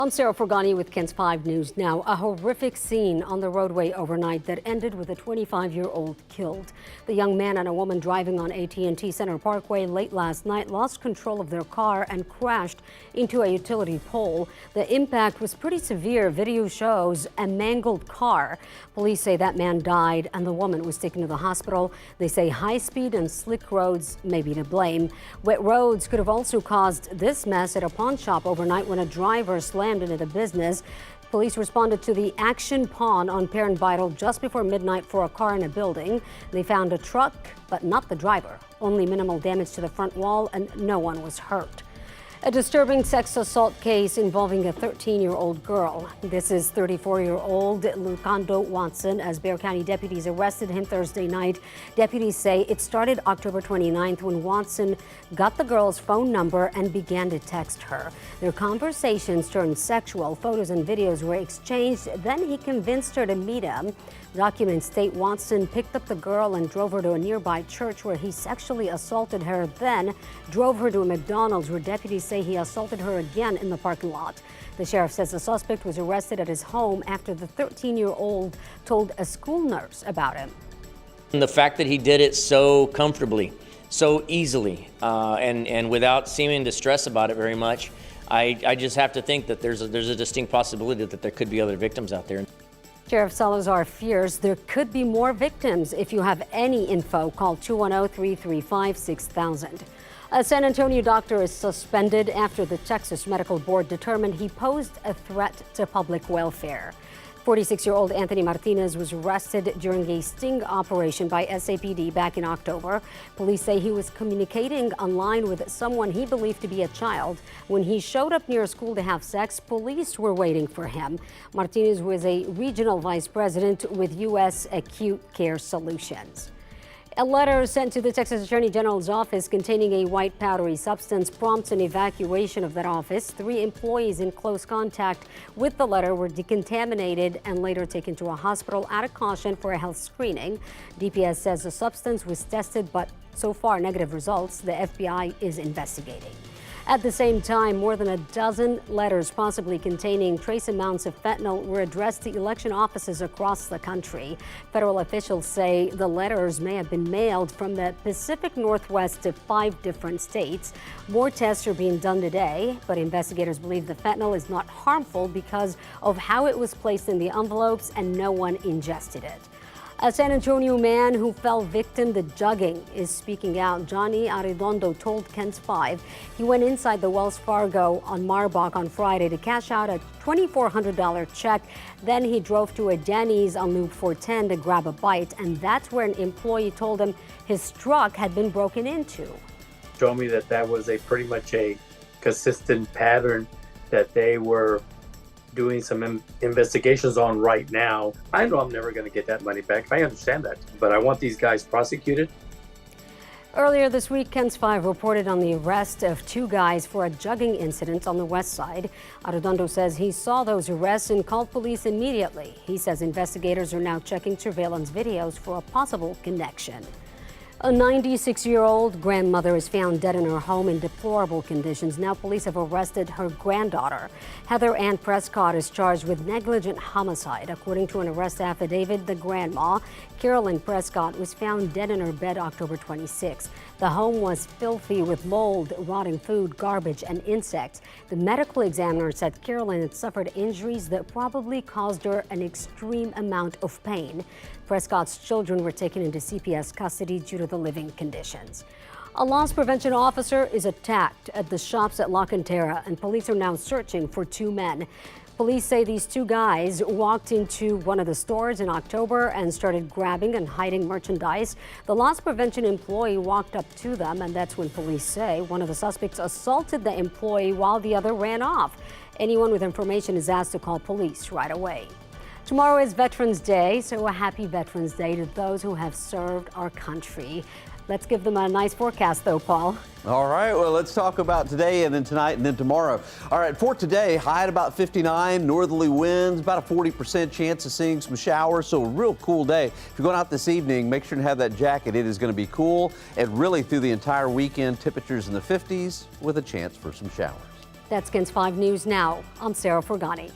I'm Sarah Forgani with KENS 5 News Now. A horrific scene on the roadway overnight that ended with a 25-year-old killed. The young man and a woman driving on AT&T Center Parkway late last night lost control of their car and crashed into a utility pole. The impact was pretty severe. Video shows a mangled car. Police say that man died and the woman was taken to the hospital. They say high speed and slick roads may be to blame. Wet roads could have also caused this mess at a pawn shop overnight when a driver slammed into the business. Police responded to the Action Pawn on Parent Vital just before midnight for a car in a building. They found a truck, but not the driver. Only minimal damage to the front wall and no one was hurt. A disturbing sex assault case involving a 13-year-old girl. This is 34-year-old Lucando Watson as Bexar County deputies arrested him Thursday night. Deputies say it started October 29th when Watson got the girl's phone number and began to text her. Their conversations turned sexual. Photos and videos were exchanged. Then he convinced her to meet him. Documents state Watson picked up the girl and drove her to a nearby church where he sexually assaulted her, then drove her to a McDonald's where deputies say he assaulted her again in the parking lot. The sheriff says the suspect was arrested at his home after the 13-year-old told a school nurse about him. And the fact that he did it so comfortably, so easily, and without seeming to stress about it very much, I just have to think that there's a distinct possibility that there could be other victims out there. Sheriff Salazar fears there could be more victims. If you have any info, call 210-335-6000. A San Antonio doctor is suspended after the Texas Medical Board determined he posed a threat to public welfare. 46-year-old Anthony Martinez was arrested during a sting operation by SAPD back in October. Police say he was communicating online with someone he believed to be a child. When he showed up near a school to have sex, police were waiting for him. Martinez was a regional vice president with U.S. Acute Care Solutions. A letter sent to the Texas Attorney General's office containing a white powdery substance prompts an evacuation of that office. 3 employees in close contact with the letter were decontaminated and later taken to a hospital out of caution for a health screening. DPS says the substance was tested, but so far negative results. The FBI is investigating. At the same time, more than a dozen letters possibly containing trace amounts of fentanyl were addressed to election offices across the country. Federal officials say the letters may have been mailed from the Pacific Northwest to 5 different states. More tests are being done today, but investigators believe the fentanyl is not harmful because of how it was placed in the envelopes and no one ingested it. A San Antonio man who fell victim to jugging is speaking out. Johnny Arredondo told KENS 5 he went inside the Wells Fargo on Marbach on Friday to cash out a $2,400 check. Then he drove to a Denny's on Loop 410 to grab a bite, and that's where an employee told him his truck had been broken into. Showed me that was pretty much a consistent pattern that they were doing some investigations on right now. I know I'm never going to get that money back. I understand that, but I want these guys prosecuted. Earlier this week, KENS 5 reported on the arrest of 2 guys for a jugging incident on the west side. Arredondo says he saw those arrests and called police immediately. He says investigators are now checking surveillance videos for a possible connection. A 96-year-old grandmother is found dead in her home in deplorable conditions. Now police have arrested her granddaughter. Heather Ann Prescott is charged with negligent homicide. According to an arrest affidavit, the grandma, Carolyn Prescott, was found dead in her bed October 26. The home was filthy with mold, rotting food, garbage, and insects. The medical examiner said Carolyn had suffered injuries that probably caused her an extreme amount of pain. Prescott's children were taken into CPS custody due to the living conditions. A loss prevention officer is attacked at the shops at La Cantera, and police are now searching for 2 men. Police say these 2 guys walked into one of the stores in October and started grabbing and hiding merchandise. The loss prevention employee walked up to them, and that's when police say one of the suspects assaulted the employee while the other ran off. Anyone with information is asked to call police right away. Tomorrow is Veterans Day, so a happy Veterans Day to those who have served our country. Let's give them a nice forecast, though, Paul. All right, well, let's talk about today and then tonight and then tomorrow. All right, for today, high at about 59, northerly winds, about a 40% chance of seeing some showers, so a real cool day. If you're going out this evening, make sure to have that jacket. It is going to be cool, and really through the entire weekend, temperatures in the 50s with a chance for some showers. That's KENS 5 News Now. I'm Sarah Forgani.